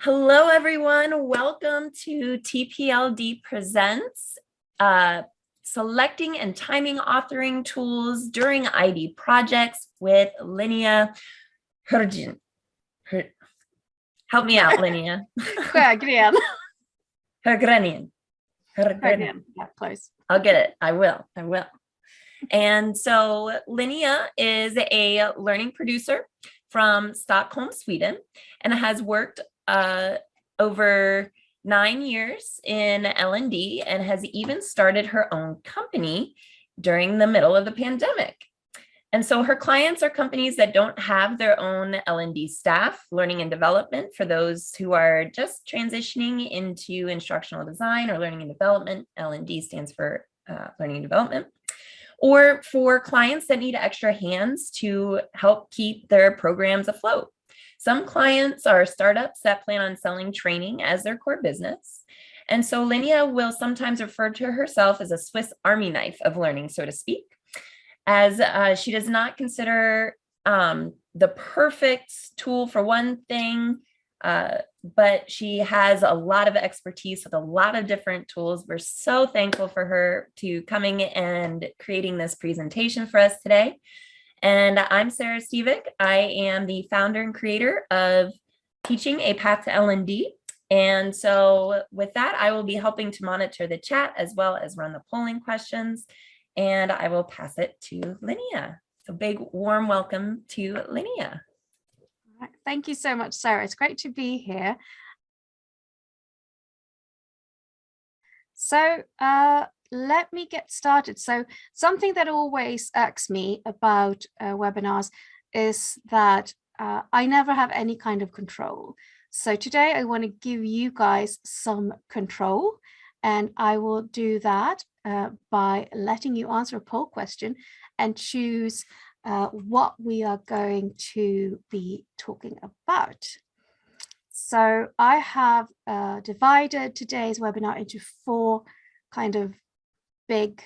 Hello, everyone. Welcome to TPLD Presents Selecting and Timing Authoring Tools During ID Projects with Linnéa Sjögren. Help me out, Linnéa. Sjögren. Sjögren. Yeah, close. I'll get it. I will. And so Linnéa is a learning producer from Stockholm, Sweden, and has worked over 9 years in L&D and has even started her own company during the middle of the pandemic. And so her clients are companies that don't have their own L&D staff, learning and development for those who are just transitioning into instructional design or learning and development. L&D stands for learning and development. Or for clients that need extra hands to help keep their programs afloat. Some clients are startups that plan on selling training as their core business. And so Linnéa will sometimes refer to herself as a Swiss Army knife of learning, so to speak, as she does not consider the perfect tool for one thing, but she has a lot of expertise with a lot of different tools. We're so thankful for her to coming and creating this presentation for us today. And I'm Sarah Stevick. I am the founder and creator of Teaching a Path to L&D. And so with that, I will be helping to monitor the chat as well as run the polling questions. And I will pass it to Linnéa. So big warm welcome to Linnéa. Thank you so much, Sarah. It's great to be here. So let me get started. So something that always irks me about webinars is that I never have any kind of control. So today I want to give you guys some control, and I will do that by letting you answer a poll question and choose what we are going to be talking about. So I have divided today's webinar into 4 kind of big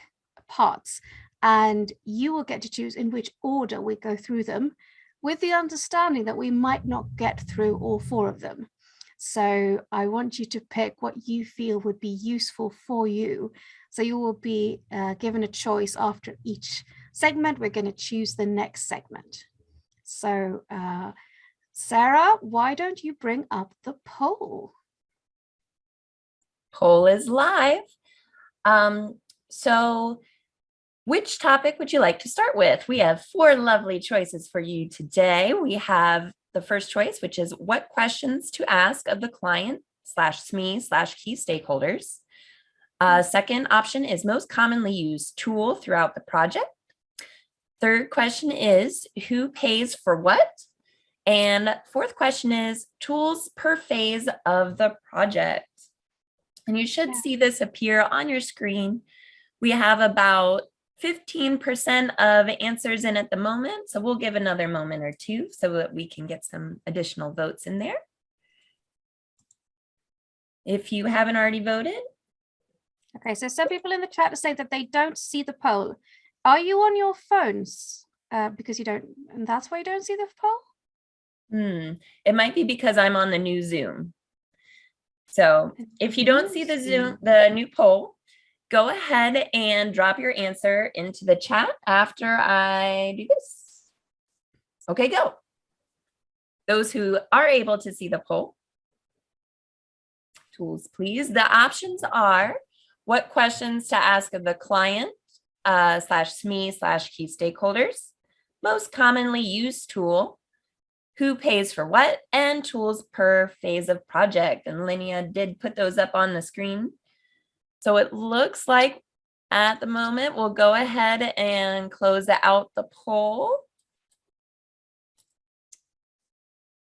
parts, and you will get to choose in which order we go through them, with the understanding that we might not get through all 4 of them. So I want you to pick what you feel would be useful for you. So you will be given a choice after each segment. We're going to choose the next segment. So Sarah, why don't you bring up the poll? Poll is live. So which topic would you like to start with? We have 4 lovely choices for you today. We have the first choice, which is what questions to ask of the client /SME/key stakeholders. Second option is most commonly used tool throughout the project. Third question is who pays for what? And fourth question is tools per phase of the project. And you should see this appear on your screen. We have about 15% of answers in at the moment. So we'll give another moment or 2 so that we can get some additional votes in there. If you haven't already voted. Okay, so some people in the chat are saying that they don't see the poll. Are you on your phones? Because you don't, and that's why you don't see the poll? It might be because I'm on the new Zoom. So if you don't see the new poll, go ahead and drop your answer into the chat after I do this. Okay, go. Those who are able to see the poll, tools, please. The options are what questions to ask of the client /SME/key stakeholders, most commonly used tool, who pays for what, and tools per phase of project. And Linnéa did put those up on the screen. So it looks like at the moment, we'll go ahead and close out the poll.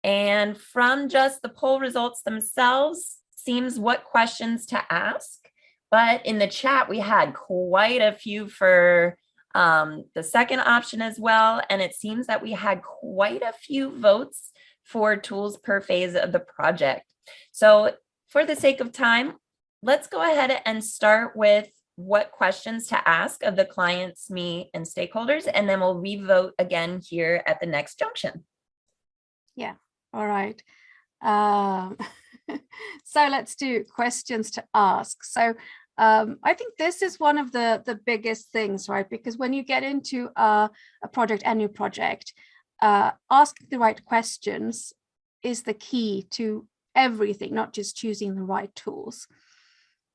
And from just the poll results themselves, seems what questions to ask. But in the chat, we had quite a few for the second option as well. And it seems that we had quite a few votes for tools per phase of the project. So for the sake of time, let's go ahead and start with what questions to ask of the clients, me, and stakeholders, and then we'll re-vote again here at the next junction. Yeah, all right. So let's do questions to ask. So I think this is one of the biggest things, right? Because when you get into a project, any project, asking the right questions is the key to everything, not just choosing the right tools.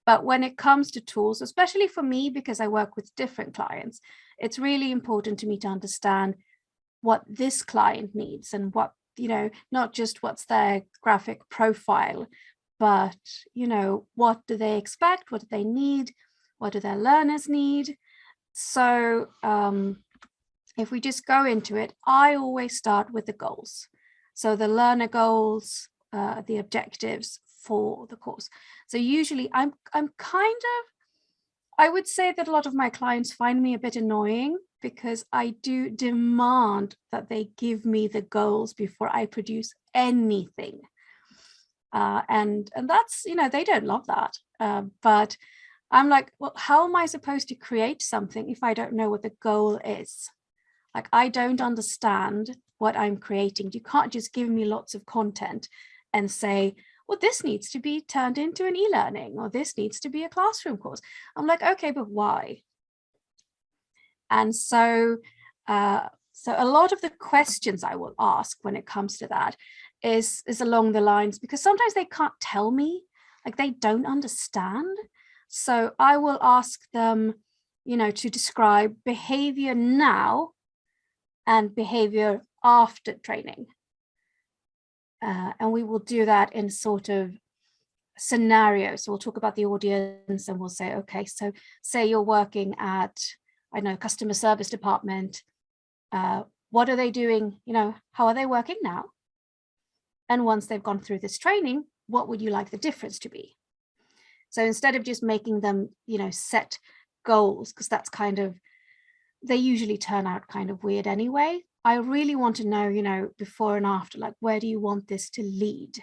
But when it comes to tools, especially for me, because I work with different clients, it's really important to me to understand what this client needs and what, not just what's their graphic profile, but, what do they expect? What do they need? What do their learners need? So if we just go into it, I always start with the goals. So the learner goals, the objectives for the course. So usually I'm kind of, I would say that a lot of my clients find me a bit annoying because I do demand that they give me the goals before I produce anything. And that's, they don't love that. But I'm like, well, how am I supposed to create something if I don't know what the goal is? Like, I don't understand what I'm creating. You can't just give me lots of content and say, well, this needs to be turned into an e-learning, or this needs to be a classroom course. I'm like, okay, but why? And so a lot of the questions I will ask when it comes to that is along the lines, because sometimes they can't tell me, like they don't understand. So I will ask them, to describe behavior now and behavior after training. And we will do that in sort of scenarios. So we'll talk about the audience and we'll say, okay, so say you're working at, I don't know, customer service department. What are they doing? How are they working now? And once they've gone through this training, what would you like the difference to be? So instead of just making them, set goals, because that's kind of, they usually turn out kind of weird anyway. I really want to know, before and after, like, where do you want this to lead?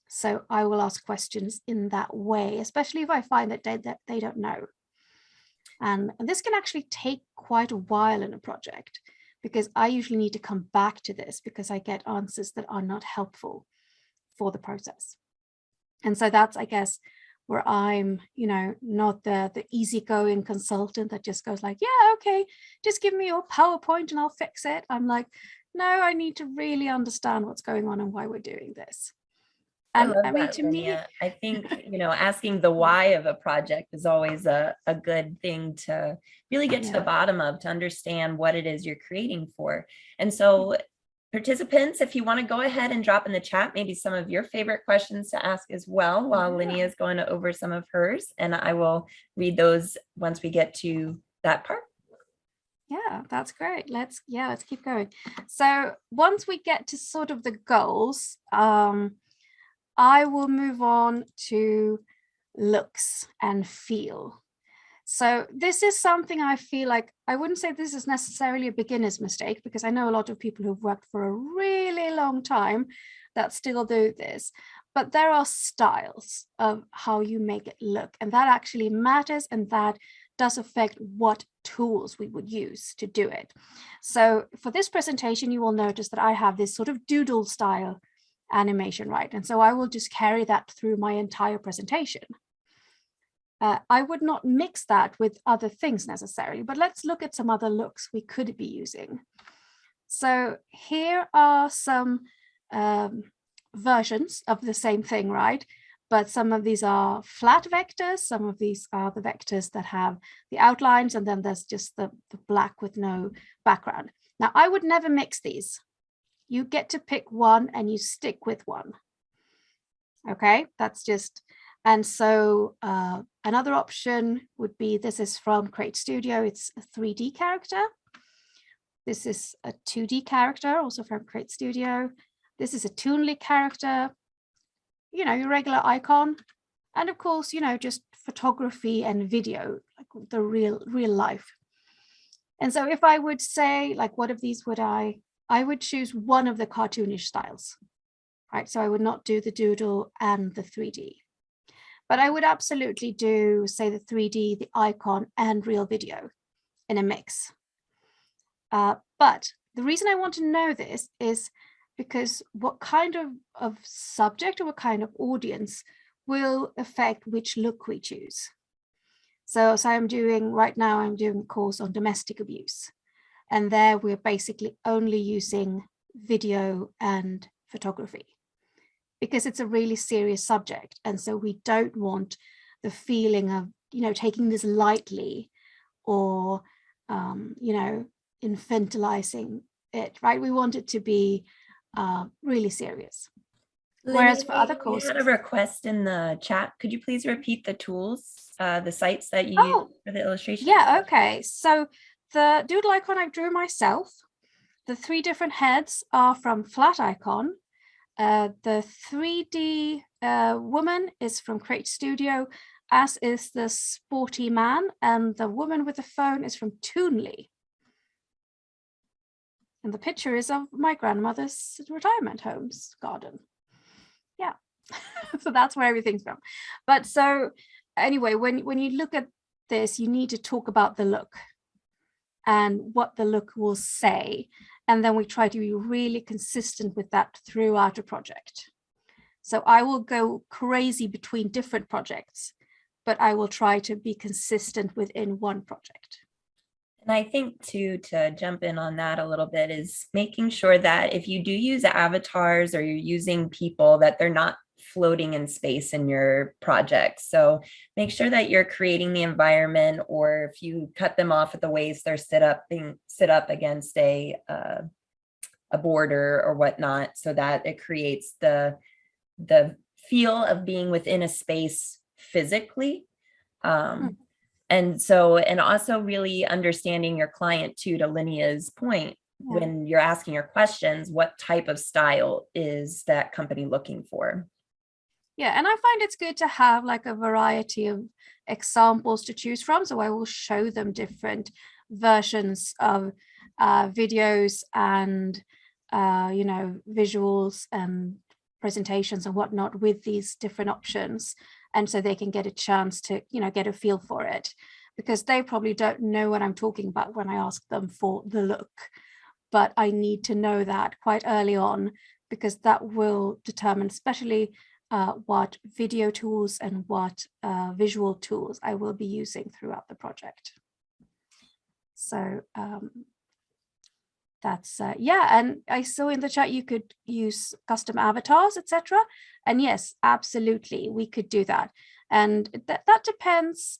So I will ask questions in that way, especially if I find that they don't know. And this can actually take quite a while in a project, because I usually need to come back to this because I get answers that are not helpful for the process. And so that's, I guess, where I'm, not the easygoing consultant that just goes like, yeah, okay, just give me your PowerPoint and I'll fix it. I'm like, no, I need to really understand what's going on and why we're doing this. And I mean, to me, I think, asking the why of a project is always a good thing to really get to the bottom of, to understand what it is you're creating for. And so participants, if you want to go ahead and drop in the chat, maybe some of your favorite questions to ask as well, while Linnéa is going over some of hers, and I will read those once we get to that part. Yeah, that's great. Let's keep going. So once we get to sort of the goals, I will move on to looks and feel. So this is something I feel like, I wouldn't say this is necessarily a beginner's mistake, because I know a lot of people who've worked for a really long time that still do this, but there are styles of how you make it look, and that actually matters, and that does affect what tools we would use to do it. So for this presentation, you will notice that I have this sort of doodle style animation, right? And so I will just carry that through my entire presentation. I would not mix that with other things necessarily, but let's look at some other looks we could be using. So here are some versions of the same thing, right? But some of these are flat vectors, some of these are the vectors that have the outlines, and then there's just the black with no background. Now, I would never mix these. You get to pick one and you stick with one. Okay, that's just, and so another option would be, this is from Create Studio. It's a 3D character. This is a 2D character, also from Create Studio. This is a Toonly character, your regular icon. And of course, just photography and video, like the real life. And so if I would say, like, what of these would I would choose one of the cartoonish styles, right? So I would not do the doodle and the 3D, but I would absolutely do, say, the 3D, the icon, and real video in a mix. But the reason I want to know this is because what kind of subject or what kind of audience will affect which look we choose. So I'm doing a course on domestic abuse. And there we're basically only using video and photography because it's a really serious subject. And so we don't want the feeling of, taking this lightly or, infantilizing it, right? We want it to be really serious. Whereas for other courses, we had a request in the chat. Could you please repeat the tools, the sites that you use for the illustration? Yeah, okay. So the doodle icon I drew myself, the 3 different heads are from Flat Icon. The 3D woman is from Create Studio, as is the sporty man, and the woman with the phone is from Toonly. And the picture is of my grandmother's retirement home's garden. Yeah, so that's where everything's from. But so anyway, when you look at this, you need to talk about the look and what the look will say. And then we try to be really consistent with that throughout a project. So I will go crazy between different projects, but I will try to be consistent within one project. And I think too, to jump in on that a little bit, is making sure that if you do use avatars or you're using people, that they're not floating in space in your project. So make sure that you're creating the environment, or if you cut them off at the waist, they're sit up against a border or whatnot, so that it creates the feel of being within a space physically. And also really understanding your client too, to Linnea's point, when you're asking your questions, what type of style is that company looking for? Yeah, and I find it's good to have like a variety of examples to choose from. So I will show them different versions of videos and, visuals and presentations and whatnot with these different options. And so they can get a chance to, get a feel for it, because they probably don't know what I'm talking about when I ask them for the look. But I need to know that quite early on, because that will determine especially what video tools and what visual tools I will be using throughout the project. So that's and I saw in the chat you could use custom avatars, etc. And yes, absolutely, we could do that. And that depends,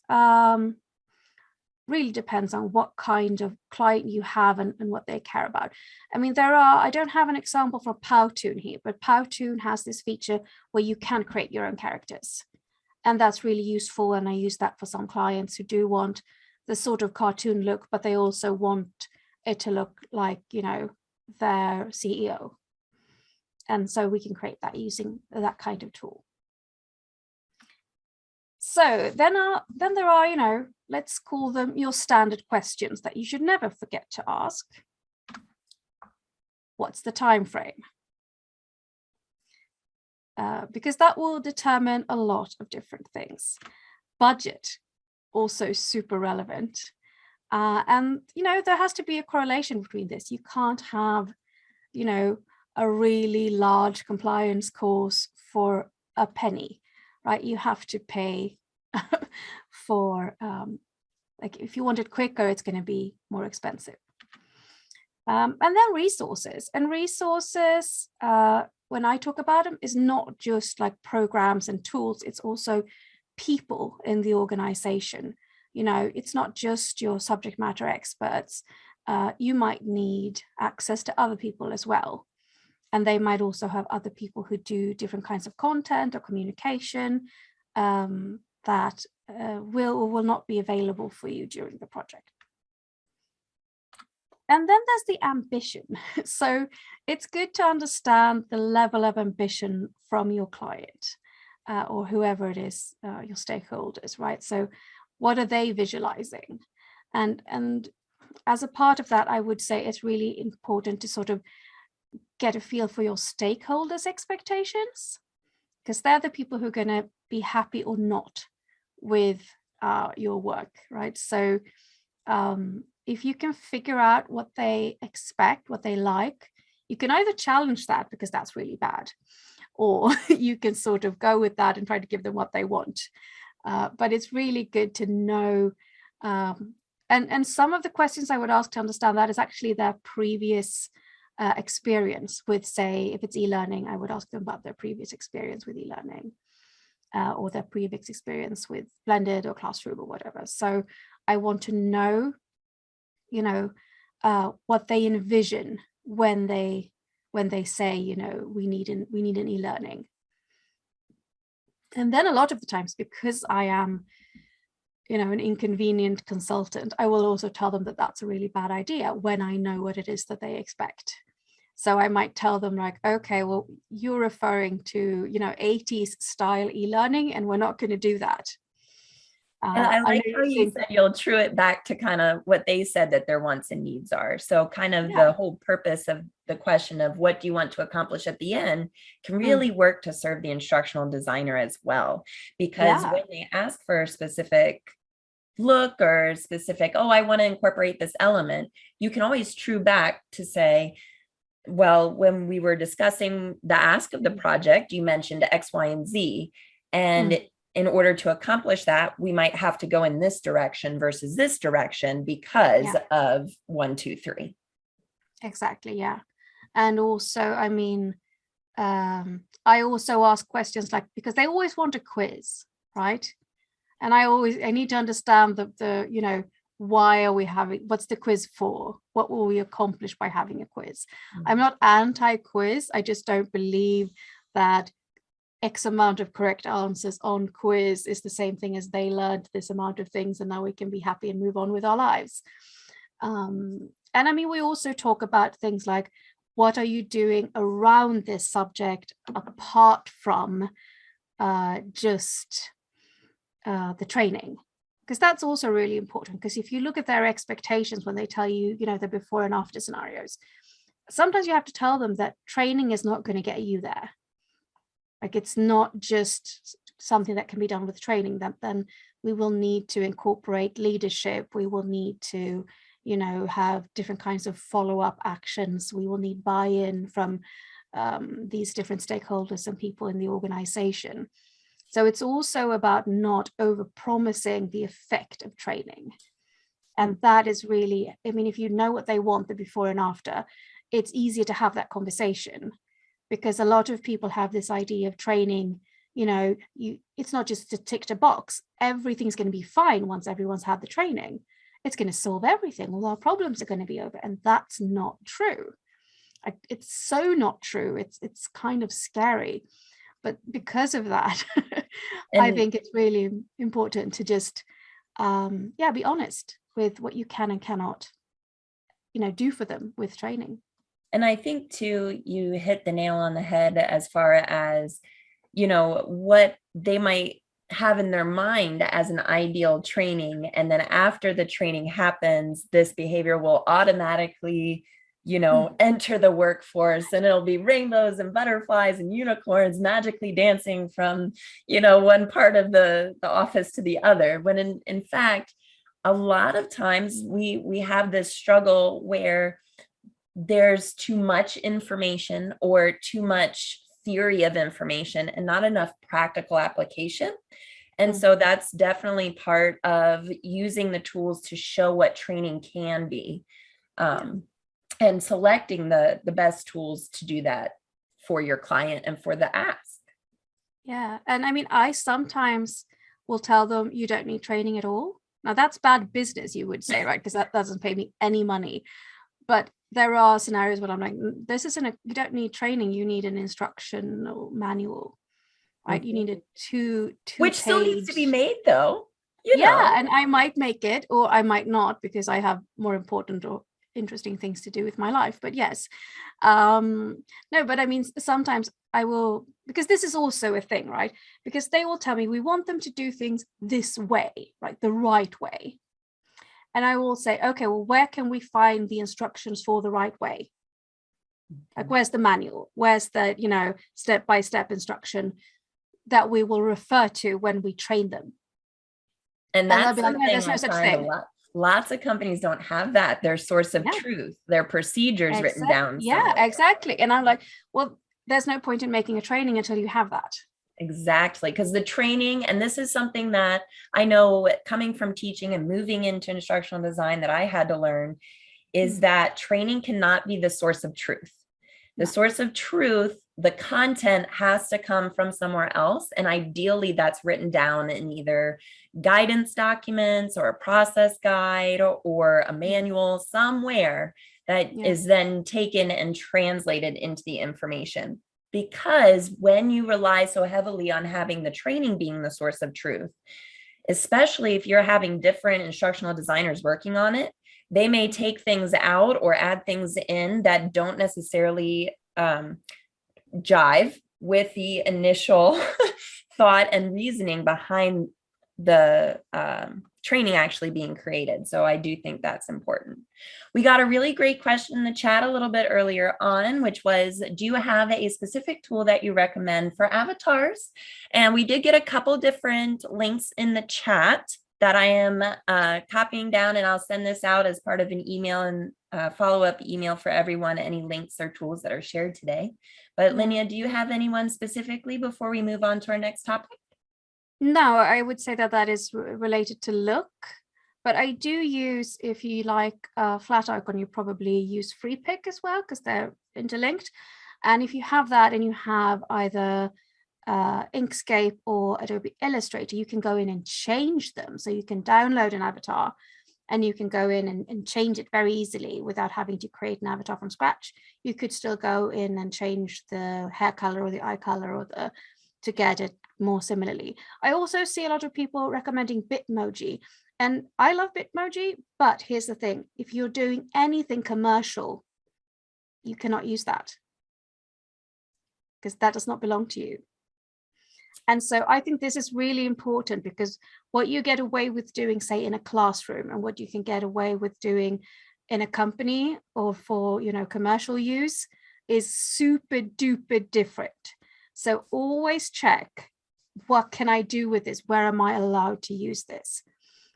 really depends on what kind of client you have and what they care about. I mean, I don't have an example for Powtoon here, but Powtoon has this feature where you can create your own characters. And that's really useful. And I use that for some clients who do want the sort of cartoon look, but they also want it to look like, their CEO. And so we can create that using that kind of tool. So then there are, let's call them your standard questions that you should never forget to ask. What's the time frame? Because that will determine a lot of different things. Budget, also super relevant. And, there has to be a correlation between this. You can't have, a really large compliance course for a penny, right? You have to pay for, like if you want it quicker, it's going to be more expensive. And then resources. And resources, when I talk about them, is not just like programs and tools, it's also people in the organization. It's not just your subject matter experts. You might need access to other people as well. And they might also have other people who do different kinds of content or communication that will or will not be available for you during the project. And then there's the ambition. So it's good to understand the level of ambition from your client or whoever it is, your stakeholders, right? So what are they visualizing? And as a part of that, I would say it's really important to sort of get a feel for your stakeholders' expectations, because they're the people who are going to be happy or not with your work, right? So if you can figure out what they expect, what they like, You can either challenge that because that's really bad, or you can sort of go with that and try to give them what they want. But it's really good to know. And some of the questions I would ask to understand that is actually their previous experience with, say, if it's e-learning, I would ask them about their previous experience with e-learning, or their previous experience with blended or classroom or whatever. So I want to know, what they envision when they say, we need an e-learning. And then a lot of the times, because I am, an inconvenient consultant, I will also tell them that that's a really bad idea when I know what it is that they expect. So I might tell them like, okay, well, you're referring to, 80s style e-learning, and we're not going to do that. And I like how you said you'll true it back to kind of what they said that their wants and needs are. So kind of the whole purpose of the question of what do you want to accomplish at the end can really work to serve the instructional designer as well. Because when they ask for a specific look or specific, oh, I want to incorporate this element, you can always true back to say, well, when we were discussing the ask of the project, you mentioned X, Y, and Z. And in order to accomplish that, we might have to go in this direction versus this direction because of 1, 2, 3. Exactly. Yeah. And also, I mean, I also ask questions like, because they always want a quiz, right? And I need to understand the why are we having, what's the quiz for? What will we accomplish by having a quiz? I'm not anti-quiz. I just don't believe that X amount of correct answers on quiz is the same thing as they learned this amount of things and now we can be happy and move on with our lives. And I mean, we also talk about things like, what are you doing around this subject apart from just the training? Because that's also really important, because if you look at their expectations when they tell you, the before and after scenarios, sometimes you have to tell them that training is not going to get you there. Like, it's not just something that can be done with training, that then we will need to incorporate leadership. We will need to, have different kinds of follow-up actions. We will need buy-in from these different stakeholders and people in the organization. So it's also about not over-promising the effect of training. And that is really, I mean, if you know what they want, the before and after, it's easier to have that conversation. Because a lot of people have this idea of training, it's not just to tick a box. Everything's going to be fine once everyone's had the training. It's going to solve everything. All our problems are going to be over. And that's not true. It's so not true. It's kind of scary. But because of that, I think it's really important to just, be honest with what you can and cannot, do for them with training. And I think too, you hit the nail on the head as far as, what they might have in their mind as an ideal training. And then after the training happens, this behavior will automatically, enter the workforce, and it'll be rainbows and butterflies and unicorns magically dancing from, one part of the office to the other. When in fact, a lot of times we have this struggle where there's too much information or too much theory of information and not enough practical application. And so that's definitely part of using the tools to show what training can be, and selecting the best tools to do that for your client and for the ask. Yeah. And I mean, I sometimes will tell them, you don't need training at all. Now that's bad business, you would say, right? Because that doesn't pay me any money. But there are scenarios where I'm like, you don't need training, you need an instructional manual, right? You need a two which still needs to be made though. And I might make it, or I might not, because I have more important or interesting things to do with my life. But yes, no, but I mean, sometimes I will, because this is also a thing, right? Because they will tell me, we want them to do things this way, right? The right way. And I will say, okay, well, where can we find the instructions for the right way? Like, where's the manual? Where's the, step-by-step instruction that we will refer to when we train them? And that's be like, no, there's no such thing. lots of companies don't have that. Their source of Yeah. truth, their procedures written down Yeah, somewhere. exactly. And I'm like, well, there's no point in making a training until you have that. Exactly, because the training, and this is something that I know coming from teaching and moving into instructional design that I had to learn, is that training cannot be the source of truth. The source of truth, the content has to come from somewhere else. And ideally that's written down in either guidance documents or a process guide or a manual somewhere that is then taken and translated into the information. Because when you rely so heavily on having the training being the source of truth, especially if you're having different instructional designers working on it, they may take things out or add things in that don't necessarily jive with the initial thought and reasoning behind the training actually being created. So I do think that's important. We got a really great question in the chat a little bit earlier on, which was, do you have a specific tool that you recommend for avatars? And we did get a couple different links in the chat that I am copying down, and I'll send this out as part of an email and follow-up email for everyone, any links or tools that are shared today. But Linnéa, do you have anyone specifically before we move on to our next topic? No, I would say that that is related to look, but I do use, if you like flat icon, you probably use FreePick as well because they're interlinked. And if you have that and you have either Inkscape or Adobe Illustrator, you can go in and change them. So you can download an avatar and you can go in and change it very easily without having to create an avatar from scratch. You could still go in and change the hair color or the eye color or to get it more similarly. I also see a lot of people recommending Bitmoji, and I love Bitmoji, but here's the thing: if you're doing anything commercial, you cannot use that because that does not belong to you. And so I think this is really important, because what you get away with doing, say, in a classroom, and what you can get away with doing in a company or for, commercial use is super duper different. So always check, what can I do with this? Where am I allowed to use this?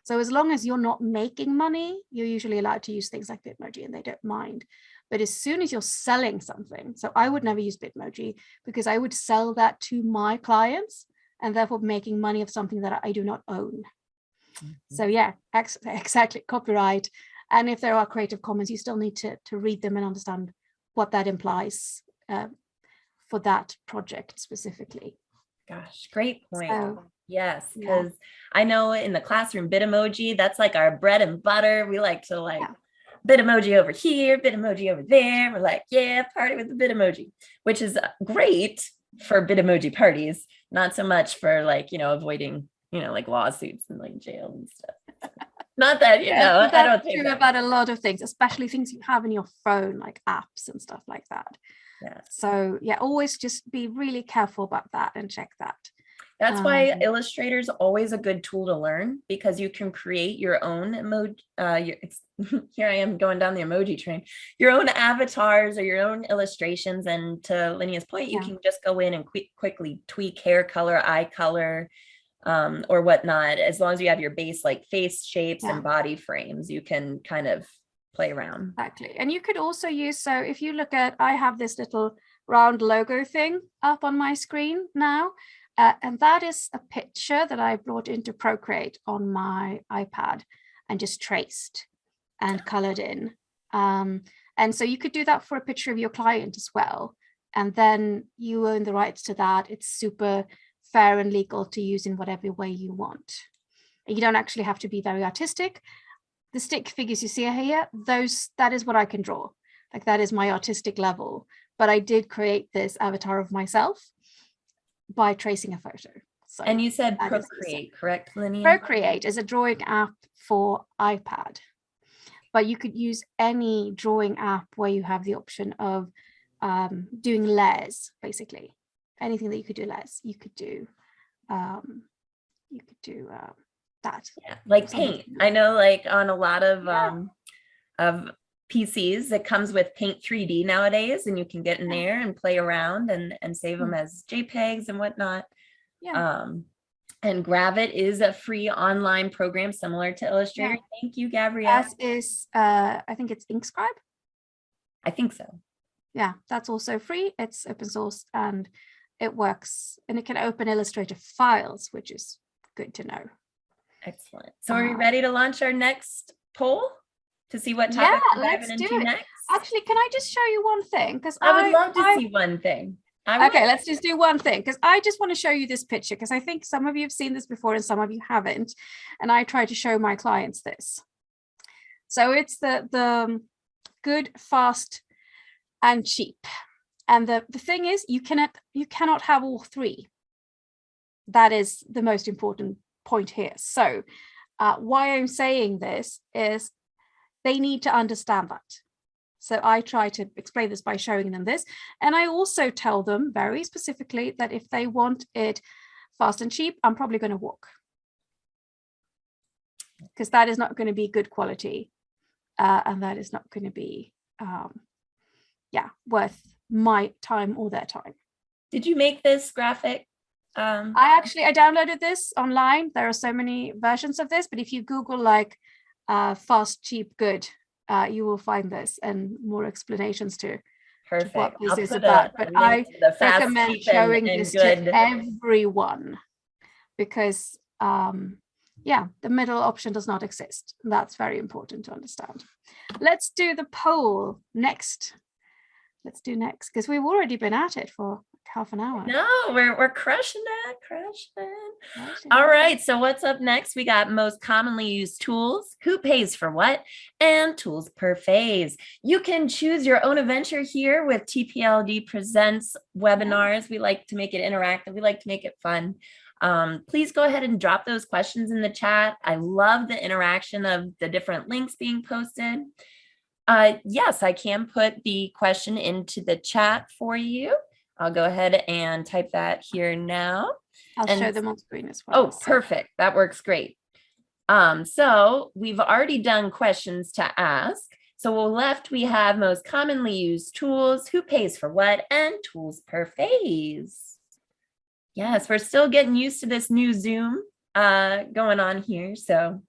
So as long as you're not making money, you're usually allowed to use things like Bitmoji and they don't mind. But as soon as you're selling something, so I would never use Bitmoji because I would sell that to my clients and therefore making money of something that I do not own. So yeah, exactly, copyright. And if there are Creative Commons, you still need to read them and understand what that implies for that project specifically. Gosh, great point. So, yes, because I know in the classroom, Bitmoji, that's like our bread and butter. We like to Bitmoji over here, Bitmoji over there. We're like, yeah, party with the Bitmoji, which is great for Bitmoji parties, not so much for avoiding, like lawsuits and like jail and stuff. Not that, I don't think true about a lot of things, especially things you have in your phone, like apps and stuff like that. Yeah. So yeah, always just be really careful about that and check that. That's why Illustrator is always a good tool to learn, because you can create your own emoji. Here I am going down the emoji train, your own avatars or your own illustrations. And to Linnéa's point, you can just go in and quickly tweak hair color, eye color, or whatnot. As long as you have your base like face shapes and body frames, you can kind of play around. Exactly. And you could also use, so if you look at, I have this little round logo thing up on my screen now. And that is a picture that I brought into Procreate on my iPad and just traced and colored in. And so you could do that for a picture of your client as well. And then you own the rights to that. It's super fair and legal to use in whatever way you want. And you don't actually have to be very artistic. The stick figures you see here, that is what I can draw. Like that is my artistic level. But I did create this avatar of myself by tracing a photo. So, and you said Procreate, correct, Linnéa? Procreate is a drawing app for iPad, but you could use any drawing app where you have the option of doing layers, basically. Anything that you could do layers, you could do that. Yeah, like Paint. I know, like on a lot of PCs, it comes with Paint 3D nowadays, and you can get in there and play around and save them as JPEGs and whatnot. And Gravit is a free online program similar to Illustrator. Yeah. Thank you, Gabrielle. As is, I think it's Inkscribe. I think so. Yeah, that's also free. It's open source and it works, and it can open Illustrator files, which is good to know. Excellent. So are we ready to launch our next poll to see what topic we're diving into next? Actually, can I just show you one thing? Because I would love to see one thing. Okay, let's just do one thing, because I just want to show you this picture, because I think some of you have seen this before and some of you haven't. And I try to show my clients this. So it's the good, fast, and cheap. And the thing is, you cannot have all three. That is the most important point here. So why I'm saying this is they need to understand that. So I try to explain this by showing them this. And I also tell them very specifically that if they want it fast and cheap, I'm probably going to walk. Because that is not going to be good quality. And that is not going to be, worth my time or their time. Did you make this graphic? I downloaded this online. There are so many versions of this, but if you Google like fast, cheap, good, you will find this and more explanations to what this is about. But I recommend showing this to everyone because, the middle option does not exist. That's very important to understand. Let's do the poll next. Let's do next because we've already been at it for half an hour. No, we're crushing it. All right, so what's up next? We got most commonly used tools, who pays for what, and tools per phase. You can choose your own adventure here with TPLD Presents webinars. We like to make it interactive. We like to make it fun. Please go ahead and drop those questions in the chat. I love the interaction of the different links being posted. Yes, I can put the question into the chat for you. I'll go ahead and type that here now. I'll show them on screen as well. Oh, perfect. That works great. So we've already done questions to ask. So left, we have most commonly used tools, who pays for what, and tools per phase. Yes, we're still getting used to this new Zoom going on here. So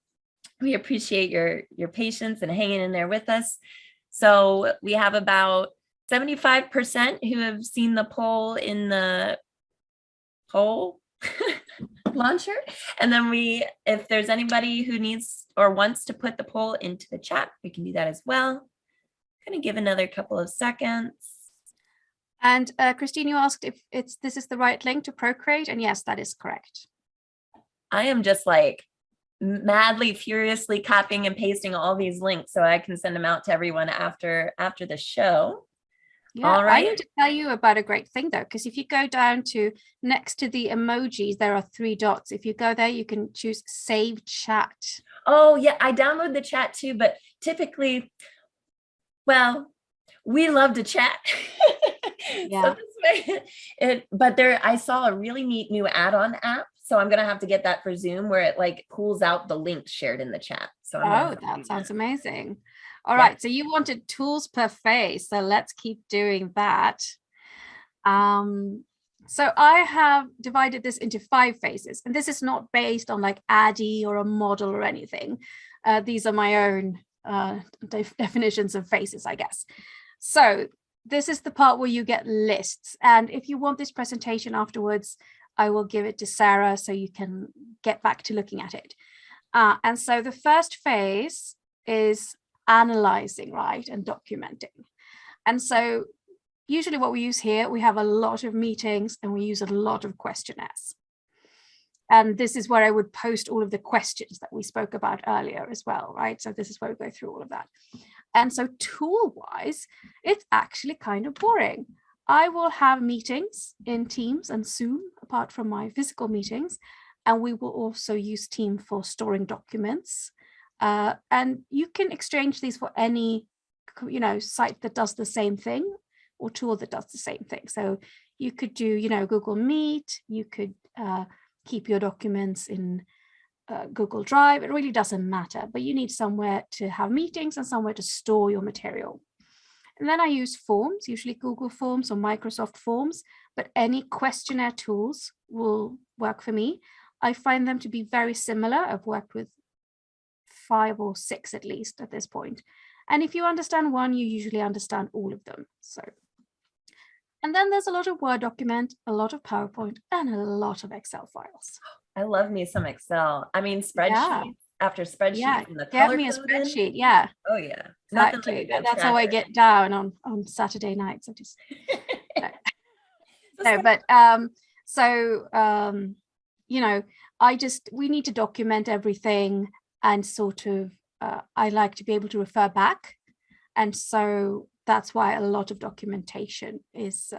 we appreciate your patience and hanging in there with us. So we have about 75% who have seen the poll in the poll launcher. And then if there's anybody who needs or wants to put the poll into the chat, we can do that as well. I'm going to give another couple of seconds. And Christine, you asked if this is the right link to Procreate, and yes, that is correct. I am just like madly, furiously copying and pasting all these links so I can send them out to everyone after the show. Yeah, all right. I need to tell you about a great thing though, because if you go down to next to the emojis, there are 3 dots. If you go there, you can choose Save Chat. Oh yeah, I download the chat too, but typically, well, we love to chat. Yeah. So I saw a really neat new add-on app. So I'm going to have to get that for Zoom where it like pulls out the links shared in the chat. So that sounds amazing. All right. So you wanted tools per phase. So let's keep doing that. So I have divided this into 5 phases, and this is not based on like Addon or a model or anything. These are my own definitions of phases, I guess. So this is the part where you get lists. And if you want this presentation afterwards, I will give it to Sarah so you can get back to looking at it. And so the first phase is analyzing, right, and documenting. And so usually what we use here, we have a lot of meetings and we use a lot of questionnaires. And this is where I would post all of the questions that we spoke about earlier as well, right? So this is where we go through all of that. And so tool-wise, it's actually kind of boring. I will have meetings in Teams and Zoom, apart from my physical meetings, and we will also use Teams for storing documents. And you can exchange these for any, site that does the same thing or tool that does the same thing. So you could do, Google Meet, you could keep your documents in Google Drive. It really doesn't matter, but you need somewhere to have meetings and somewhere to store your material. And then I use forms, usually Google Forms or Microsoft Forms, but any questionnaire tools will work for me. I find them to be very similar. I've worked with 5 or 6 at least at this point. And if you understand one, you usually understand all of them. So, and then there's a lot of Word document, a lot of PowerPoint, and a lot of Excel files. I love me some Excel. I mean, Yeah. spreadsheets after spreadsheets and the Get color me a coded. spreadsheet. Yeah. Oh yeah. Nothing like a Exactly. good That's how I tracker. get down on Saturday nights. I just So no, but you know, we need to document everything, and sort of I like to be able to refer back, and so that's why a lot of documentation is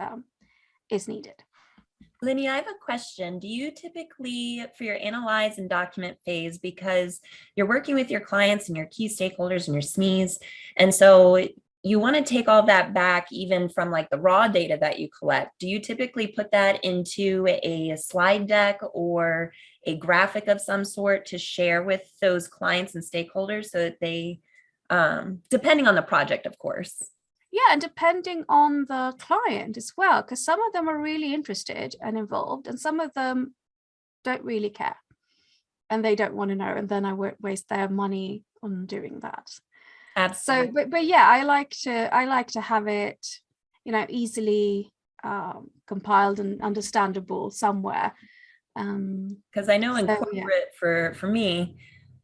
needed. Linnéa, I have a question. Do you typically, for your analyze and document phase, because you're working with your clients and your key stakeholders and your SMEs, and so you want to take all that back even from like the raw data that you collect, do you typically put that into a slide deck or a graphic of some sort to share with those clients and stakeholders so that they, depending on the project, of course? Yeah, and depending on the client as well, because some of them are really interested and involved, and some of them don't really care, and they don't want to know, and then I won't waste their money on doing that. Absolutely. So, but yeah, I like to have it, easily compiled and understandable somewhere. Because I know in So corporate, yeah. for me,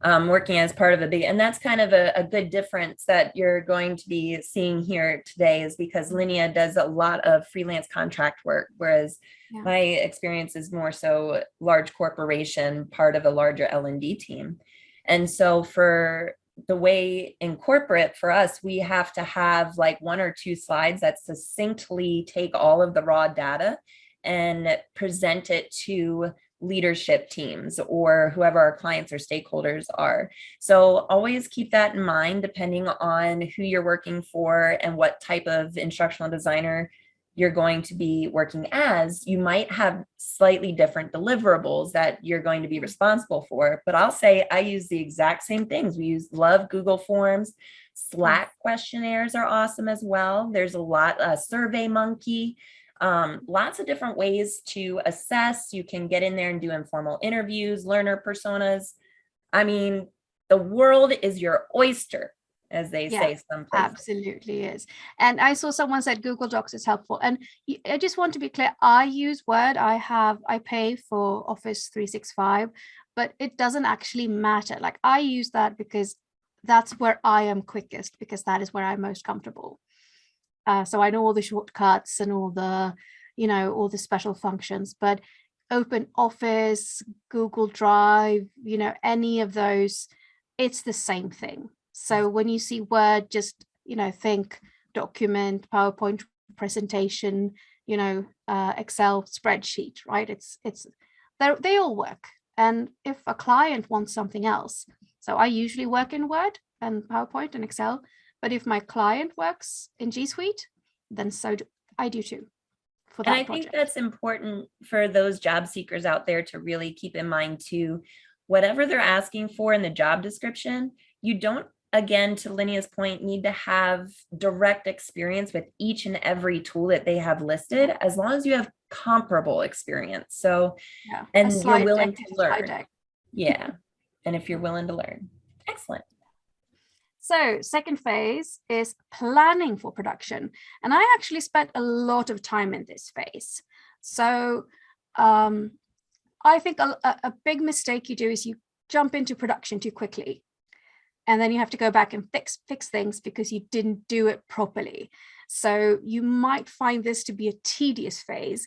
working as part of a big, and that's kind of a good difference that you're going to be seeing here today, is because Linnéa does a lot of freelance contract work, whereas Yeah. my experience is more so large corporation, part of a larger L&D team. And so for the way in corporate, for us, we have to have like 1 or 2 slides that succinctly take all of the raw data and present it to leadership teams or whoever our clients or stakeholders are. So always keep that in mind, depending on who you're working for and what type of instructional designer you're going to be working as. You might have slightly different deliverables that you're going to be responsible for, but I'll say I use the exact same things. Love Google Forms. Slack questionnaires are awesome as well. There's a lot, SurveyMonkey. Lots of different ways to assess. You can get in there and do informal interviews, learner personas. I mean, the world is your oyster, as they say someplace. Absolutely is. And I saw someone said Google Docs is helpful. And I just want to be clear, I use Word. I pay for Office 365, but it doesn't actually matter. Like, I use that because that's where I am quickest, because that is where I'm most comfortable. So I know all the shortcuts and all the special functions, but Open Office, Google Drive, any of those, it's the same thing. So when you see Word, just, think document, PowerPoint presentation, Excel spreadsheet, right? They all work. And if a client wants something else, so I usually work in Word and PowerPoint and Excel, but if my client works in G Suite, then I do too. And I think that's important for those job seekers out there to really keep in mind too. Whatever they're asking for in the job description, you don't, again, to Linnéa's point, need to have direct experience with each and every tool that they have listed, as long as you have comparable experience. So, and you're willing to learn. Yeah. And if you're willing to learn. Excellent. So second phase is planning for production. And I actually spent a lot of time in this phase. So I think a big mistake you do is you jump into production too quickly. And then you have to go back and fix things because you didn't do it properly. So you might find this to be a tedious phase,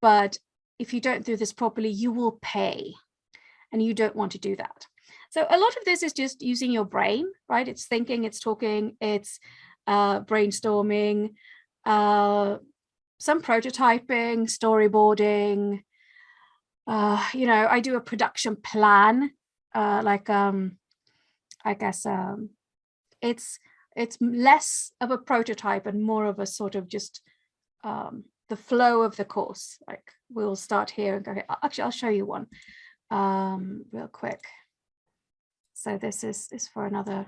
but if you don't do this properly, you will pay. And you don't want to do that. So a lot of this is just using your brain, right? It's thinking, it's talking, it's brainstorming, some prototyping, storyboarding. I do a production plan, I guess it's less of a prototype and more of a sort of just the flow of the course. Like, we'll start here and go here. Actually, I'll show you one real quick. So this is for another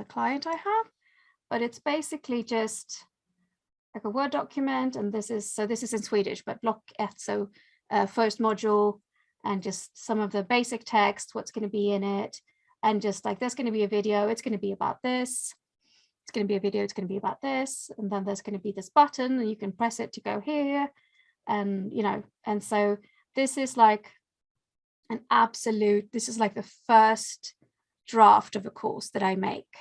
client I have, but it's basically just like a Word document, and this is in Swedish, but block 1, so first module, and just some of the basic text, what's going to be in it, and just like there's going to be a video, it's going to be about this. It's going to be a video, it's going to be about this, and then there's going to be this button and you can press it to go here. And and so this is like this is like the first draft of a course that I make.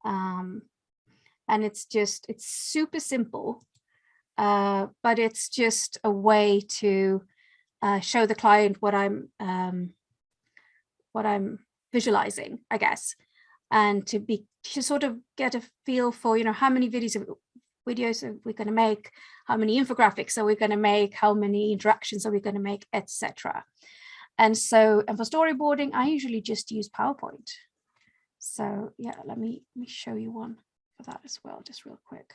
And it's super simple, but it's just a way to show the client what I'm visualizing, I guess, and to sort of get a feel for, how many videos are we going to make, how many infographics are we going to make, how many interactions are we going to make, etc. And for storyboarding, I usually just use PowerPoint. So yeah, let me show you one for that as well, just real quick.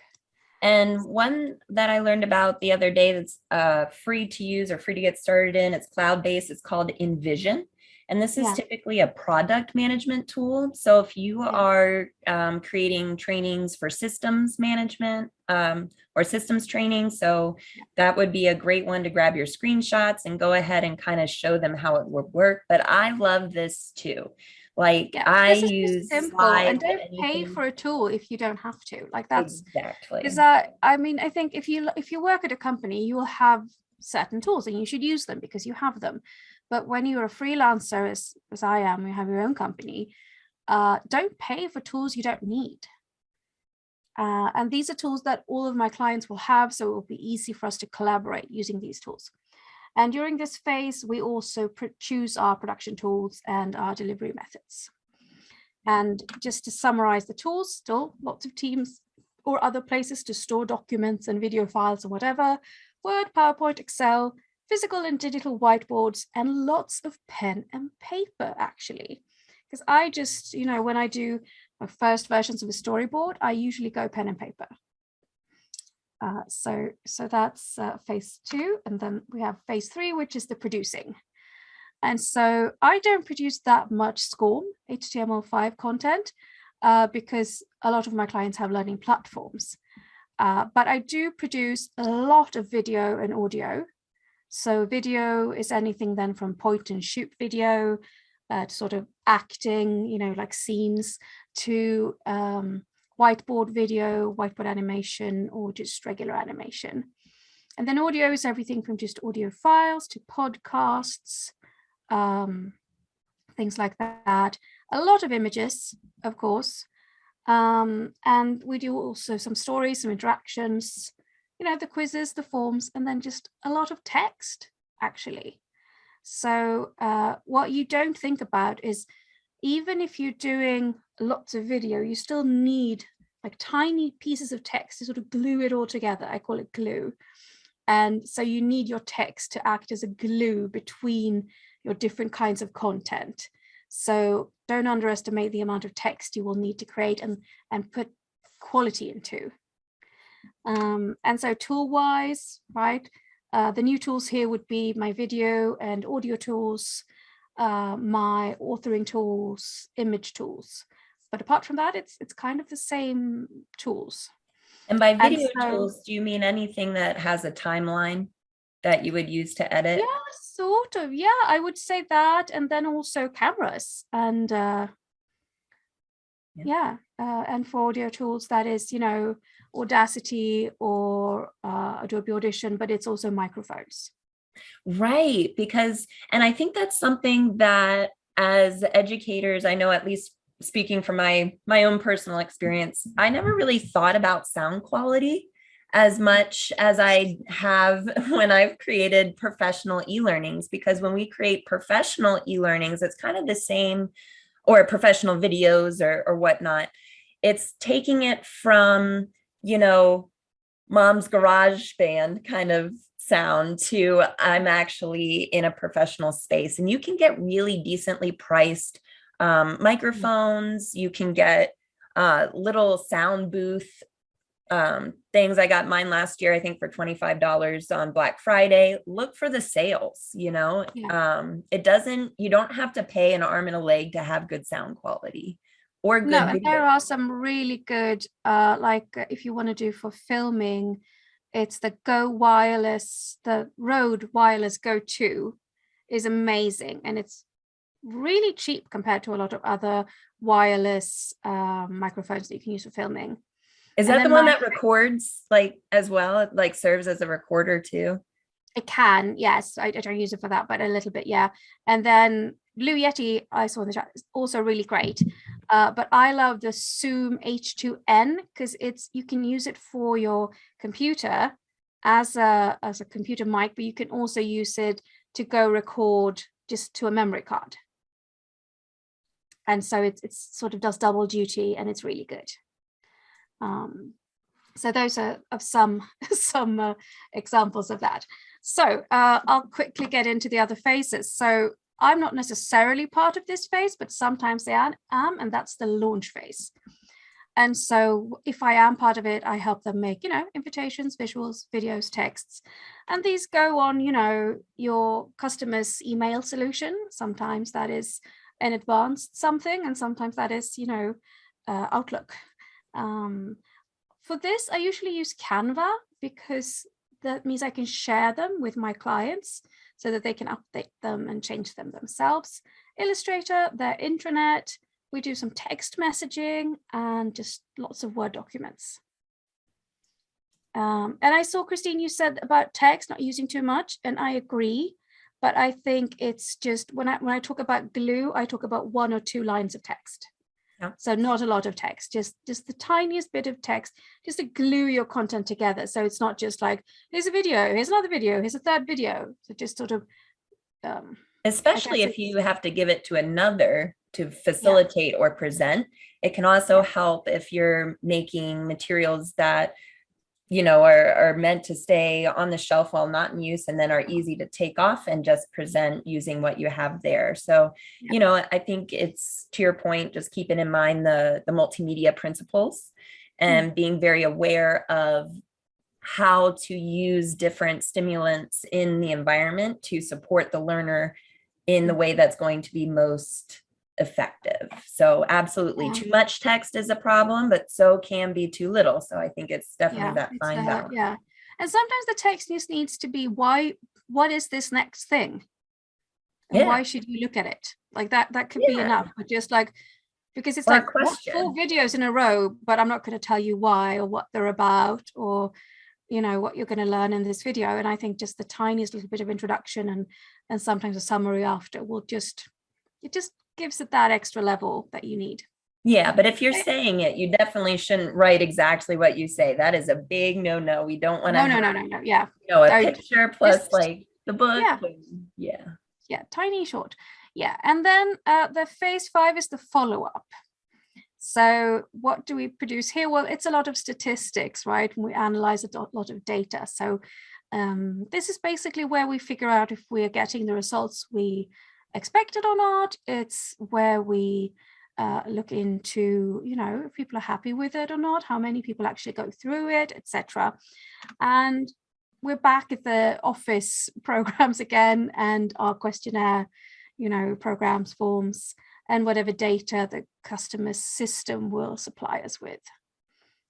And one that I learned about the other day that's free to use or free to get started in, it's cloud-based, it's called Envision. And this is typically a product management tool. So if you are creating trainings for systems management or systems training, so that would be a great one to grab your screenshots and go ahead and kind of show them how it would work. But I love this too. Like I use simple, and don't pay for a tool if you don't have to. Like that's exactly. Is that, I mean, I think if you work at a company, you will have certain tools and you should use them because you have them. But when you're a freelancer, as I am, you have your own company, don't pay for tools you don't need. And these are tools that all of my clients will have, so it will be easy for us to collaborate using these tools. And during this phase, we also choose our production tools and our delivery methods. And just to summarize the tools, still lots of Teams or other places to store documents and video files and whatever, Word, PowerPoint, Excel, physical and digital whiteboards, and lots of pen and paper, actually. Because I just, when I do my first versions of a storyboard, I usually go pen and paper. So that's phase 2. And then we have phase 3, which is the producing. And so I don't produce that much SCORM HTML5 content because a lot of my clients have learning platforms. But I do produce a lot of video and audio. So video is anything then from point and shoot video to sort of acting, like scenes, to whiteboard video, whiteboard animation, or just regular animation. And then audio is everything from just audio files to podcasts, things like that. A lot of images, of course. And we do also some stories, some interactions, the quizzes, the forms, and then just a lot of text, actually. So what you don't think about is even if you're doing lots of video, you still need like tiny pieces of text to sort of glue it all together. I call it glue. And so you need your text to act as a glue between your different kinds of content. So don't underestimate the amount of text you will need to create and put quality into. And so tool-wise, right, the new tools here would be my video and audio tools, my authoring tools, image tools. But apart from that, it's kind of the same tools. And by video tools, do you mean anything that has a timeline that you would use to edit? Yeah, sort of. Yeah, I would say that. And then also cameras and and for audio tools, that is, Audacity or Adobe Audition, but it's also microphones. Right, and I think that's something that as educators, I know, at least speaking from my own personal experience, I never really thought about sound quality as much as I have when I've created professional e-learnings, because when we create professional e-learnings, it's kind of the same, or professional videos or whatnot. It's taking it from, mom's garage band kind of sound to I'm actually in a professional space. And you can get really decently priced microphones. You can get little sound booth things. I got mine last year, I think for $25 on Black Friday. Look for the sales, you don't have to pay an arm and a leg to have good sound quality or good No, and video. there are some really good, if you want to do for filming, it's the Rode Wireless Go 2. is amazing, and it's really cheap compared to a lot of other wireless microphones that you can use for filming. Is And that the then one that records like as well? It like serves as a recorder too? It can, yes. I don't use it for that, but a little bit, yeah. And then Blue Yeti, I saw in the chat, is also really great. But I love the Zoom H2N because you can use it for your computer as a computer mic, but you can also use it to go record just to a memory card. And so it's sort of does double duty, and it's really good. So those are of some examples of that. So I'll quickly get into the other phases. So I'm not necessarily part of this phase, but sometimes I am, and that's the launch phase. And so if I am part of it, I help them make, invitations, visuals, videos, texts. And these go on, your customer's email solution. Sometimes that is an advanced something, and sometimes that is, Outlook. For this, I usually use Canva because that means I can share them with my clients so that they can update them and change them themselves. Illustrator, their intranet. We do some text messaging and just lots of Word documents. And I saw, Christine, you said about text not using too much, and I agree. But I think it's just when I talk about glue, I talk about 1 or 2 lines of text. Yeah. So not a lot of text, just the tiniest bit of text, just to glue your content together. So it's not just like, here's a video, here's another video, here's a third video. So just sort of, especially if you have to give it to another to facilitate or present. It can also help if you're making materials that are meant to stay on the shelf while not in use, and then are easy to take off and just present using what you have there. So, I think it's, to your point, just keeping in mind the multimedia principles and being very aware of how to use different stimulants in the environment to support the learner in the way that's going to be most effective. So absolutely, too much text is a problem, but so can be too little. So I think it's definitely that fine balance. Yeah. And sometimes the text just needs to be, what is this next thing? And why should you look at it? Like that could be enough, but just like, because it's like 4 videos in a row, but I'm not going to tell you why or what they're about, or what you're going to learn in this video. And I think just the tiniest little bit of introduction and sometimes a summary after will just gives it that extra level that you need. Yeah, but if you're saying it, you definitely shouldn't write exactly what you say. That is a big no. We don't want to no. Yeah. A picture plus like the book. Yeah, tiny short. Yeah. And then the phase 5 is the follow-up. So what do we produce here? Well, it's a lot of statistics, right? And we analyze a lot of data. So this is basically where we figure out if we are getting the results we expected or not. It's where we look into, if people are happy with it or not, how many people actually go through it, etc. And we're back at the office programs again, and our questionnaire, programs, forms, and whatever data the customer system will supply us with.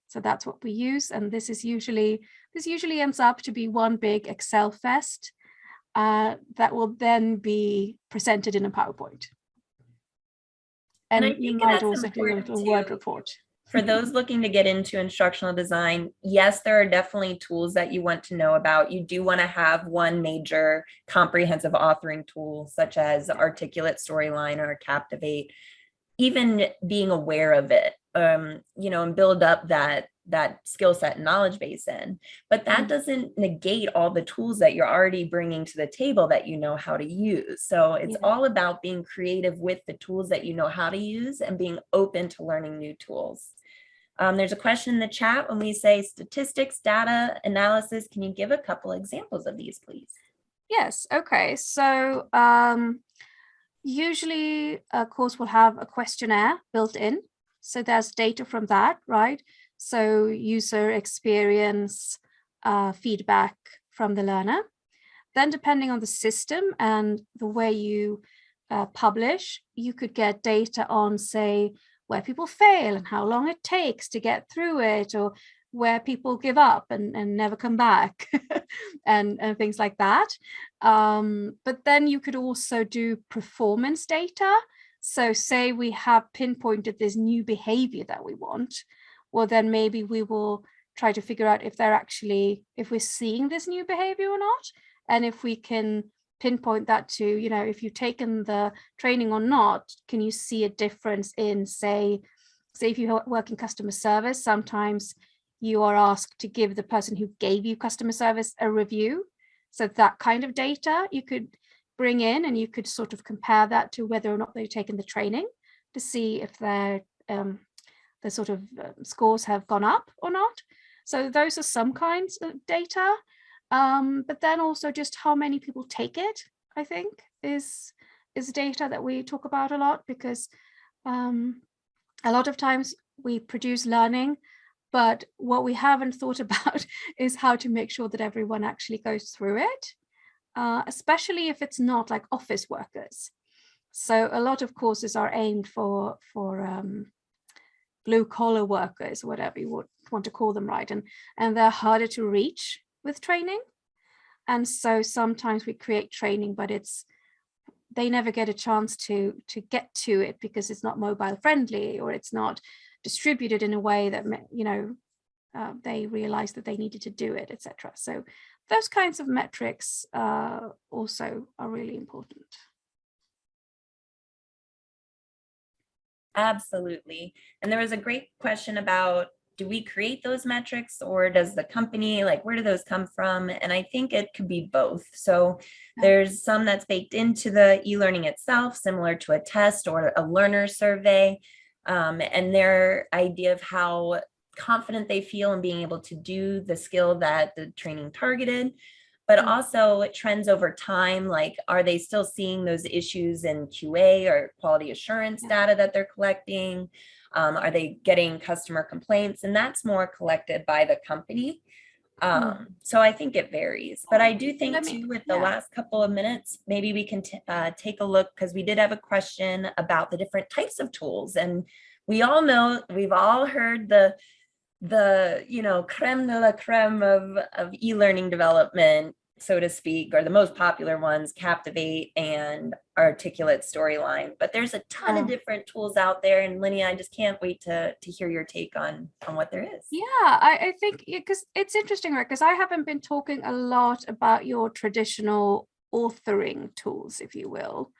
So that's what we use. And this usually ends up to be one big Excel fest that will then be presented in a PowerPoint. And you might also do a little Word report. For those looking to get into instructional design, yes, there are definitely tools that you want to know about. You do want to have one major comprehensive authoring tool, such as Articulate, Storyline, or Captivate. Even being aware of it, and build up that skill set and knowledge base in. But that doesn't negate all the tools that you're already bringing to the table that you know how to use. So it's all about being creative with the tools that you know how to use and being open to learning new tools. There's a question in the chat when we say statistics, data analysis. Can you give a couple examples of these, please? Yes. Okay. So usually a course will have a questionnaire built in. So there's data from that, right? So user experience, feedback from the learner. Then depending on the system and the way you publish, you could get data on, say, where people fail and how long it takes to get through it, or where people give up and never come back and things like that. But then you could also do performance data. So say we have pinpointed this new behavior that we want, well, then maybe we will try to figure out if we're seeing this new behavior or not. And if we can pinpoint that to, if you've taken the training or not, can you see a difference in, say if you work in customer service, sometimes you are asked to give the person who gave you customer service a review. So that kind of data you could bring in, and you could sort of compare that to whether or not they've taken the training to see if their sort of scores have gone up or not. So those are some kinds of data. But then also just how many people take it, I think, is data that we talk about a lot, because a lot of times we produce learning, but what we haven't thought about is how to make sure that everyone actually goes through it, especially if it's not like office workers. So a lot of courses are aimed for blue collar workers, whatever you would want to call them, right? And they're harder to reach with training. And so sometimes we create training, but they never get a chance to get to it because it's not mobile friendly, or it's not distributed in a way that, they realized that they needed to do it, etc. So those kinds of metrics also are really important. Absolutely. And there was a great question about, do we create those metrics, or does the company, like, where do those come from? And I think it could be both. So there's some that's baked into the e-learning itself, similar to a test or a learner survey, and their idea of how confident they feel in being able to do the skill that the training targeted. But also trends over time, like, are they still seeing those issues in QA or quality assurance data that they're collecting? Are they getting customer complaints? And that's more collected by the company. So I think it varies, but I do think too, with the last couple of minutes, maybe we can take a look, because we did have a question about the different types of tools. And we all know, we've all heard the creme de la creme of e-learning development, so to speak, or the most popular ones, Captivate and Articulate Storyline. But there's a ton of different tools out there. And Linnéa, I just can't wait to hear your take on what there is. Yeah, I think, because it's interesting, right? Because I haven't been talking a lot about your traditional authoring tools, if you will.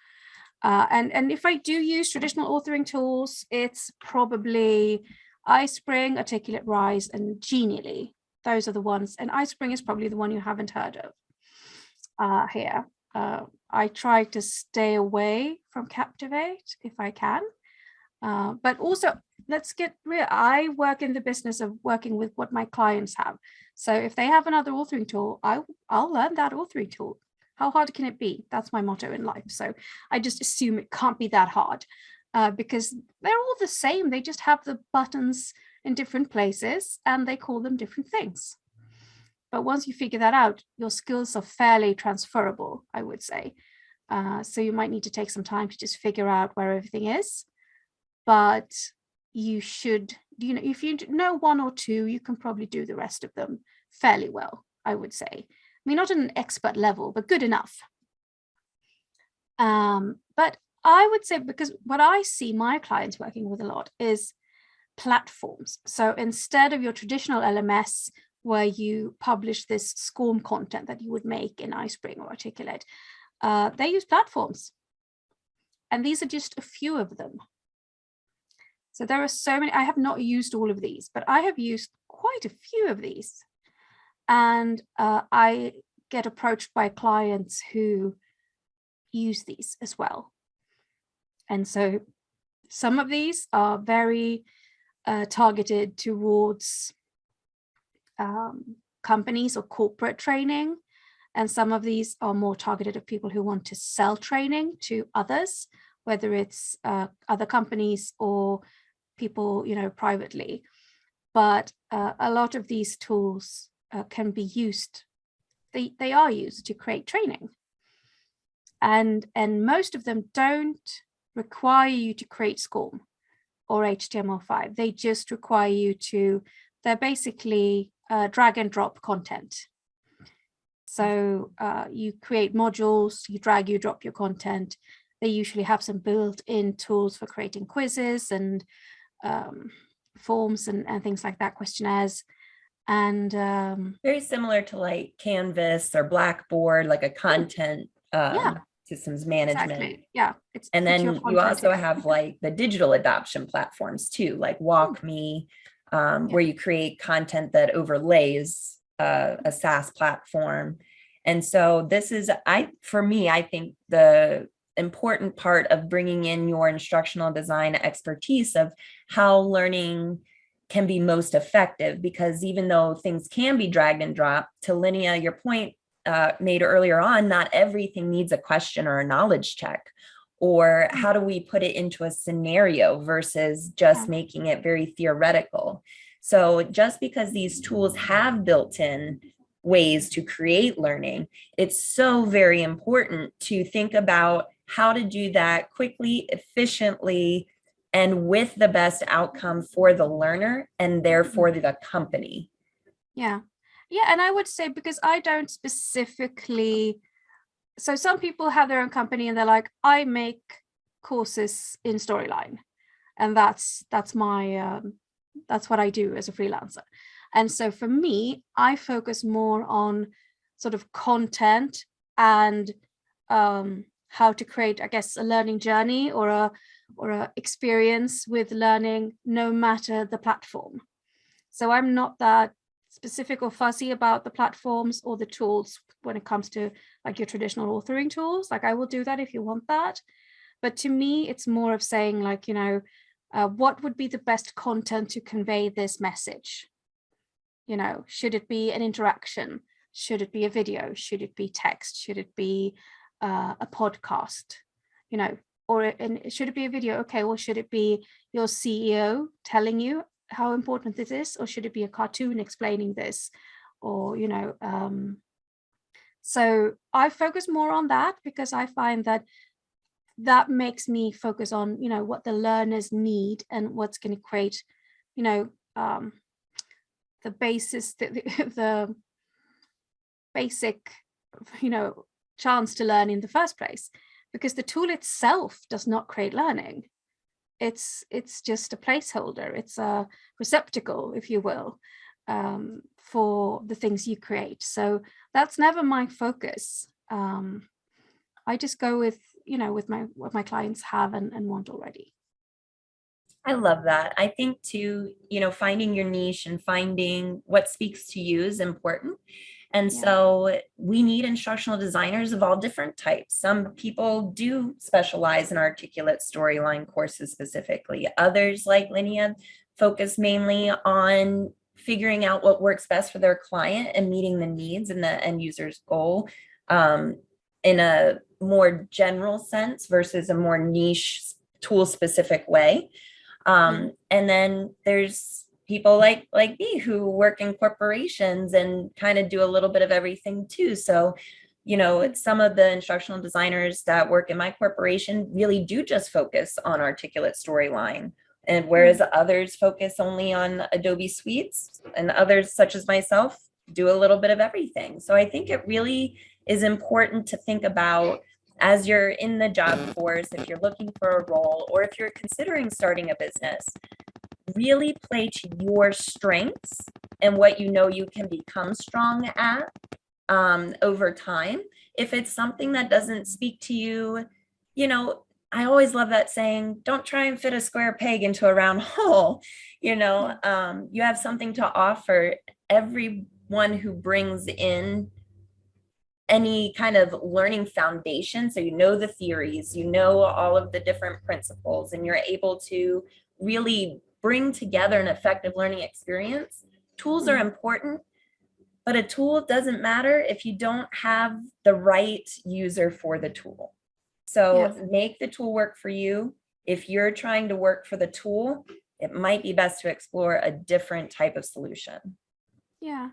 And if I do use traditional authoring tools, it's probably iSpring, Articulate Rise, and Genially. Those are the ones. And iSpring is probably the one you haven't heard of here. I try to stay away from Captivate if I can. But also, let's get real. I work in the business of working with what my clients have. So if they have another authoring tool, I'll learn that authoring tool. How hard can it be? That's my motto in life. So I just assume it can't be that hard, because they're all the same. They just have the buttons in different places and they call them different things. But once you figure that out, your skills are fairly transferable, I would say. So you might need to take some time to just figure out where everything is. But you should, if you know one or two, you can probably do the rest of them fairly well, I would say. I mean, not at an expert level, but good enough. But I would say, because what I see my clients working with a lot is platforms. So instead of your traditional LMS, where you publish this SCORM content that you would make in iSpring or Articulate, they use platforms. And these are just a few of them. So there are so many. I have not used all of these, but I have used quite a few of these. And I get approached by clients who use these as well. And so some of these are very targeted towards companies or corporate training. And some of these are more targeted at people who want to sell training to others, whether it's other companies or people, privately. But a lot of these tools can be used. They are used to create training. And most of them don't require you to create SCORM or HTML5. They just require you to they're basically drag and drop content. So you create modules, you drag, you drop your content. They usually have some built-in tools for creating quizzes and forms and things like that, questionnaires. And very similar to like Canvas or Blackboard, like a content systems management. Exactly. Yeah. And then you also have like the digital adoption platforms too, like WalkMe, where you create content that overlays a SaaS platform. And so this is, for me, I think the important part of bringing in your instructional design expertise of how learning can be most effective, because even though things can be dragged and dropped, to Linnéa, your point made earlier on, not everything needs a question or a knowledge check. Or how do we put it into a scenario versus just making it very theoretical? So just because these tools have built-in ways to create learning, it's so very important to think about how to do that quickly, efficiently, and with the best outcome for the learner and therefore the company. Yeah. Yeah. And I would say, because I don't specifically, so some people have their own company and they're like, I make courses in Storyline, and that's my that's what I do as a freelancer. And so for me, I focus more on sort of content and how to create, I guess, a learning journey or a experience with learning, no matter the platform. So I'm not that specific or fuzzy about the platforms or the tools when it comes to like your traditional authoring tools. Like I will do that if you want that. But to me, it's more of saying like, you know, what would be the best content to convey this message? You know, should it be an interaction? Should it be a video? Should it be text? Should it be a podcast? You know, or should it be a video? Okay, well, should it be your CEO telling you how important this is, or should it be a cartoon explaining this? Or, you know, so I focus more on that because I find that that makes me focus on, you know, what the learners need and what's going to create, you know, the basis, the basic, you know, chance to learn in the first place, because the tool itself does not create learning. It's just a placeholder. It's a receptacle, if you will, for the things you create. So that's never my focus. I just go with, you know, with what my clients have and want already. I love that. I think too, you know, finding your niche and finding what speaks to you is important. And so we need instructional designers of all different types. Some people do specialize in articulate storyline courses specifically. Others, like Linnéa, focus mainly on figuring out what works best for their client and meeting the needs and the end user's goal in a more general sense versus a more niche tool specific way. And then there's people like me who work in corporations and kind of do a little bit of everything too. So, you know, some of the instructional designers that work in my corporation really do just focus on articulate storyline, and whereas others focus only on Adobe Suites, and others, such as myself, do a little bit of everything. So I think it really is important to think about, as you're in the job force, if you're looking for a role, or if you're considering starting a business, really play to your strengths and what you know you can become strong at over time. If it's something that doesn't speak to you, you know, I always love that saying, don't try and fit a square peg into a round hole. You know, you have something to offer. Everyone who brings in any kind of learning foundation, so you know the theories, you know all of the different principles, and you're able to really bring together an effective learning experience. Tools are important, but a tool doesn't matter if you don't have the right user for the tool. So make the tool work for you. If you're trying to work for the tool, it might be best to explore a different type of solution. Yeah.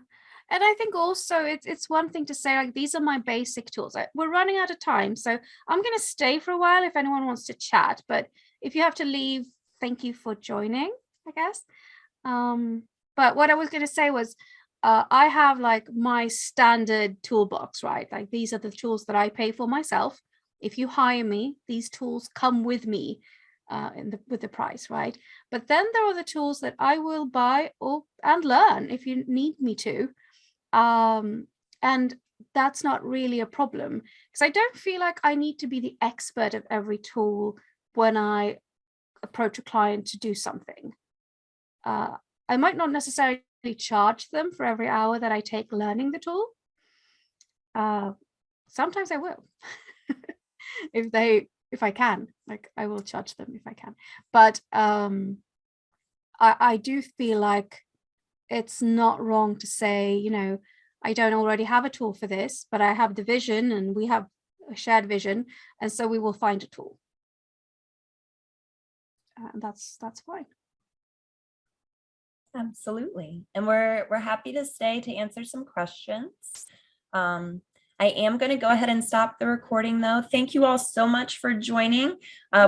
And I think also it's one thing to say, like, these are my basic tools. We're running out of time, so I'm going to stay for a while if anyone wants to chat. But if you have to leave, thank you for joining, I guess. But what I was going to say was, I have like my standard toolbox, right? Like these are the tools that I pay for myself. If you hire me, these tools come with me with the price, right? But then there are the tools that I will buy and learn if you need me to. And that's not really a problem, because I don't feel like I need to be the expert of every tool when I approach a client to do something. I might not necessarily charge them for every hour that I take learning the tool. Sometimes I will. if I can, like I will charge them if I can. But I do feel like it's not wrong to say, you know, I don't already have a tool for this, but I have the vision and we have a shared vision. And so we will find a tool. And that's fine. Absolutely. And we're happy to stay to answer some questions. I am going to go ahead and stop the recording though. Thank you all so much for joining.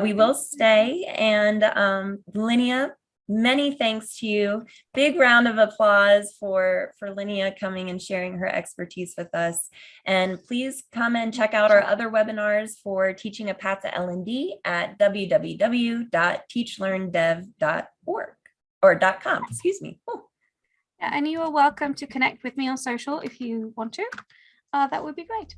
We will stay, and Linnéa, many thanks to you. Big round of applause for Linnéa coming and sharing her expertise with us. And please come and check out our other webinars for teaching a path to L&D at www.teachlearndev.org or .com, excuse me. Oh. And you are welcome to connect with me on social if you want to. That would be great.